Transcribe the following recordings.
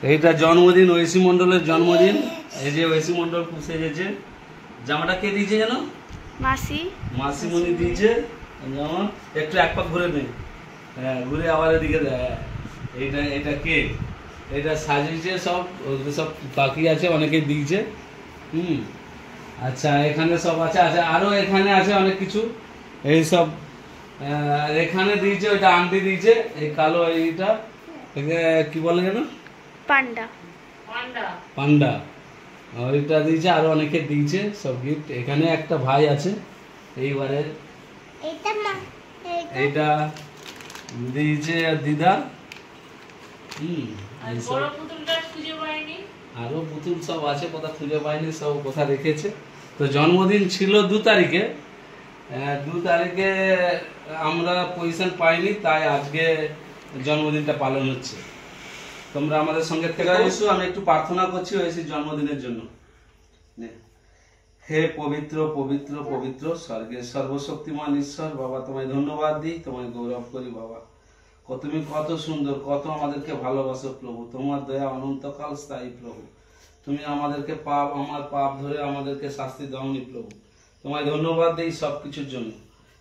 এইটা জন্মদিন, ঐশী মণ্ডলের জন্মদিন। এই যে ঐশী মণ্ডল খুব সেজেছে। জামাটা কে দিয়েছে জানো? মাসিমণি দিয়েছে জামা। একটু এক পাক ঘুরে নে, হ্যাঁ ঘুরে আবার এদিকে দেয়। এইটা কেক, এটা সাজিয়েছে সব, সব বাকি আছে, অনেকে দিয়েছে। আচ্ছা এখানে সব আছে, আচ্ছা আরো এখানে আছে অনেক কিছু। এই সব এখানে দিয়েছে, ওইটা আন্টি দিয়েছে। এই কালো এইটা কি বলে যেন, পান্ডা ওইটা দিয়েছে। আরো অনেকে দিয়েছে সব গিফট। এখানে একটা ভাই আছে এইবারে, এইটা দিয়েছে দিদা। আরো পুতুল সব আছে, কোথা খুঁজে পাইনি, সব কোথা রেখেছে। তো জন্মদিন ছিল 2 তারিখে। 2 তারিখে আমরা পজিশন পাইনি, তাই আজকে জন্মদিনটা পালন হচ্ছে। তোমরা আমাদের সঙ্গে থেকে এসো। আমি একটু প্রার্থনা করছি ঐশীর জন্মদিনের জন্য। হে পবিত্র পবিত্র পবিত্র স্বর্গের সর্বশক্তিমান ঈশ্বর, বাবা তোমায় ধন্যবাদ দিই, তোমায় গৌরব করি বাবা। তুমি কত সুন্দর, কত আমাদেরকে ভালোবাসো প্রভু। তোমার দয়া অনন্তকাল স্থায়ী প্রভু। তুমি আমাদেরকে আমার পাপ ধরে আমাদেরকে শাস্তি দাওনি প্রভু। তোমায় ধন্যবাদ দিই সব কিছুর জন্য।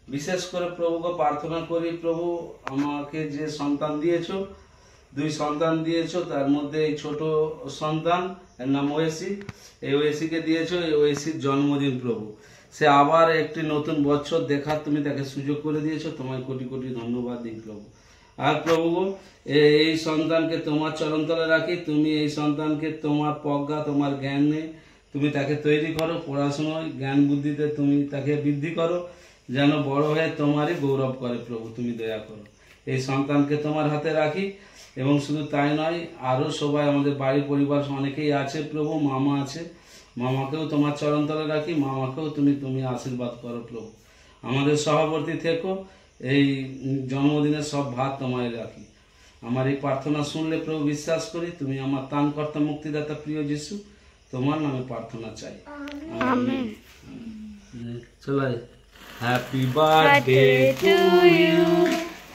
বিশেষ করে প্রভুকে প্রার্থনা করি প্রভু, আমাকে যে সন্তান দিয়েছো, 2 সন্তান দিয়েছো, তার মধ্যে এই ছোট সন্তান এর নাম ঐশী। এই ঐশীকে দিয়েছো, এই ঐশীর জন্মদিন প্রভু। সে আবার একটি নতুন বছর দেখার তুমি তাকে সুযোগ করে দিয়েছো। তোমায় কোটি কোটি ধন্যবাদ দিই প্রভু। আর প্রভু এই সন্তানকে তোমার চরণতলে রাখি। তুমি এই সন্তানকে তোমার প্রজ্ঞা, তোমার জ্ঞানে তুমি তাকে তৈরি করো। পড়াশোনায় জ্ঞান বুদ্ধিতে তুমি তাকে বৃদ্ধি করো, যেন বড় হয়ে তোমারই গৌরব করে প্রভু। তুমি দয়া করো। এই সন্তানকে তোমার হাতে রাখি। এবং শুধু তাই নয়, আরও সবাই আমাদের বাড়ি পরিবার অনেকেই আছে প্রভু। মামা আছে, মামাকেও তোমার চরণতলে রাখি। মামাকেও তুমি আশীর্বাদ করো প্রভু। আমাদের সভাপতি থেকো। এই জন্মদিনের সব ভাত তোমায় রাখি। আমার এই প্রার্থনা শুনলে প্রভু বিশ্বাস করি তুমি আমার ত্রাণকর্তা মুক্তিদাতা প্রিয় যিশু, তোমার নামে প্রার্থনা চাই, আমেন। চলো, happy birthday to you,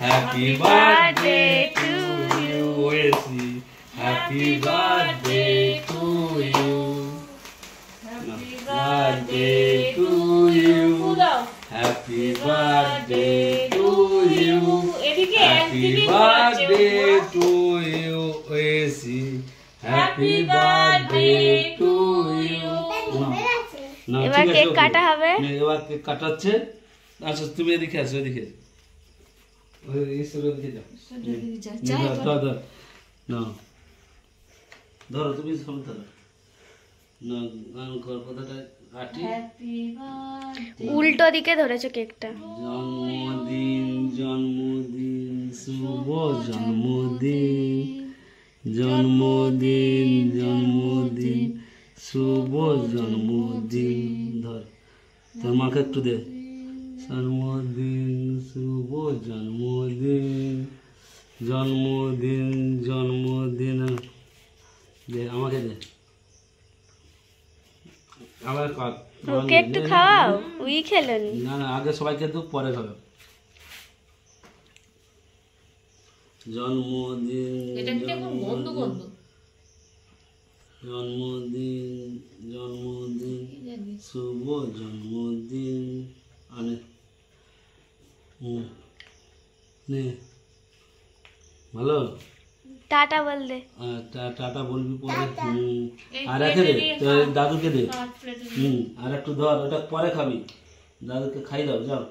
happy birthday to you Oishi, happy birthday to you, happy birthday to you, happy birthday to you, happy birthday to you Oishi, happy birthday to you. এবার কেক কাটা হবে। এবার কেক কাটাচ্ছে। আচ্ছা তুমি এদিকে আসো, এদিকে ধরো, তুমি উল্টো দিকে ধরেছো কেকটা। জন্মদিন জন্মদিন শুভ জন্মদিন, জন্মদিন জন্মদিন শুভ জন্মদিন। ধর তোর মাকে একটু দে। জন্মদিন শুভ জন্মদিন, জন্মদিন জন্মদিন। দে আমাকে দে, আবার ওকে একটু খাওয়াও, ওই খেলেন। না না, আগে সবাইকে তো পরে খাবে। জন্মদিন জন্মদিন জন্মদিন শুভ জন্মদিন। অনেক ভালো। টাটা বল দে। টাটা বলবি পরে। আর রেখে দে, দাদুকে দে। আর একটু ধর, ওটা পরে খাবি। দাদুকে খাই দাও, যাও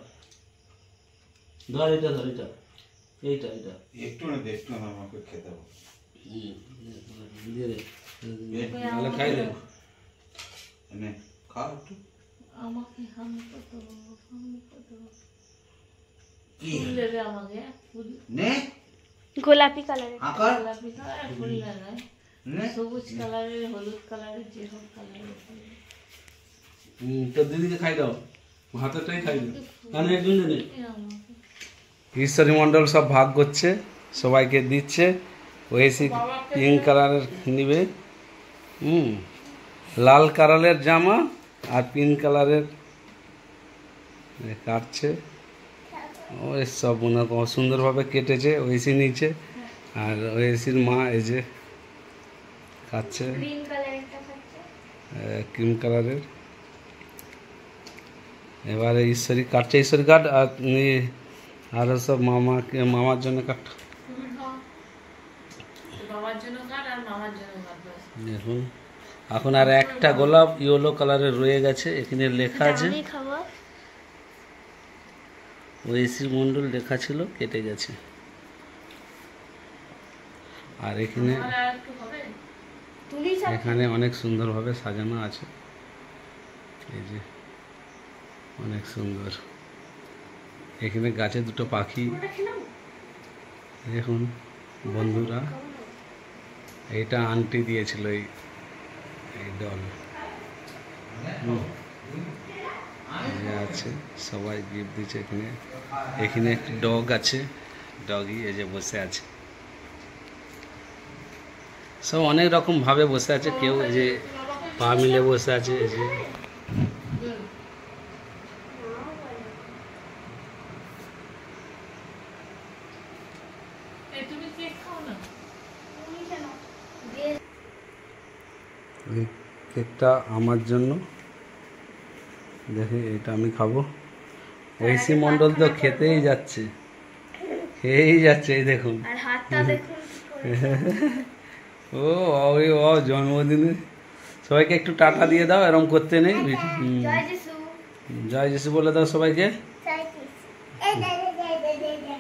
ধর। এটা ধর, এটা এইটা এটা একটু না, একটু না, আমাকে খেতে হবে। দিয়ে দে, তাহলে খাই দে। নে খা একটু। আমাকে নে গোলাপি কালারের, গোলাপি কালার ফুল লাগায়, সবুজ কালারের, হলুদ কালারের, যে সব কালারের। তো দিদিকে খাই দাও, হাতেরটাই খাই দাও। কানে একজন নে। ঈশ্বরী মণ্ডল সব ভাগ করছে, সবাইকে দিচ্ছে। ওয়েসি পিঙ্ক কালারের নিবে, লাল কালারের জামা আর পিঙ্ক কালারের কাটছে। ও সব সুন্দরভাবে কেটেছে। ওয়েসি নিচে, আর ওয়েসির মা এই যে খাচ্ছে গ্রিন কালারেরটা খাচ্ছে। ক্রিম কালারের। এবারে ঈশ্বরী কাটছে, ঈশ্বরী কাট, আর আরো সব মামার জন্য কাট। তুমি খাও। বাবার জন্য কাট আর মামার জন্য কাট ব্যাস। দেখুন এখন আর একটা গোলাপ ইয়েলো কালারের রয়ে গেছে, এখানে লেখা আছে আমি খাবো। ঐশী মণ্ডল লেখা ছিল, কেটে গেছে। আর এখানে আর একটু হবে? তুমি সব এখানে অনেক সুন্দরভাবে সাজানো আছে, এই যে অনেক সুন্দর। এখানে গাছে দুটো পাখি, দেখুন বন্ধুরা, এইটা আন্টি দিয়েছিল এই ডল। এই যে আছে, সবাই গিফট দিচ্ছে। এখানে এখানে একটি ডগ আছে, ডগি এই যে বসে আছে। সব অনেক রকম ভাবে বসে আছে, কেউ এই যে পা মিলে বসে আছে, এই যে এই তুমি কেক খাও না? এই কেকটা আমার জন্য, দেখি এটা আমি খাবো। ঐশী মণ্ডল তো খেতেই যাচ্ছে, খেয়েই যাচ্ছে, এই দেখুন। আর হাতটা দেখুন কি করে। ও জন্মদিনে সবাইকে একটু টাটা দিয়ে দাও, এরকম করতে নেই। জয় যিশু। জয় যিশু বলে দাও সবাইকে। জয় যিশু। এই দে দে দে দে দে।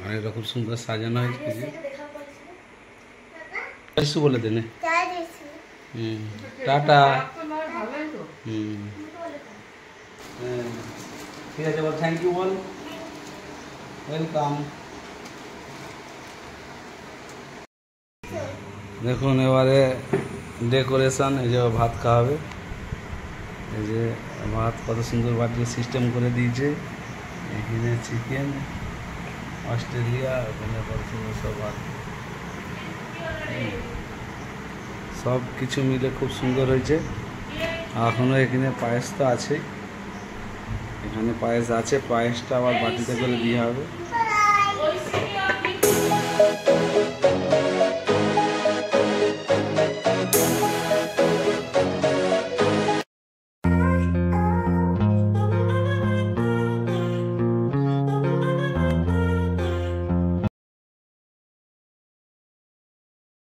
অনেক রকম সুন্দর সাজানো হয়েছে। সেটা দেখা করছিল। জয় যিশু বলে দেনে। জয় যিশু। টাটা। তো নয়, ভালোই তো। হ্যাঁ, ঠিক আছে, বল থ্যাংক ইউ, বল ওয়েলকাম। দেখুন এবারে ডেকোরেশন, এই যে ভাত খাওয়াবে, এই যে ভাত কত সুন্দর বাটিয়ে সিস্টেম করে দিয়েছে। এখানে চিকেন অস্ট্রেলিয়া, ওখানে কত সুন্দর সব ভাত, সব কিছু মিলে খুব সুন্দর হয়েছে। এখনও এখানে পায়েস তো আছে, এখানে পায়েস আছে, পায়েসটা আবার বাটিতে করে দিয়ে হবে।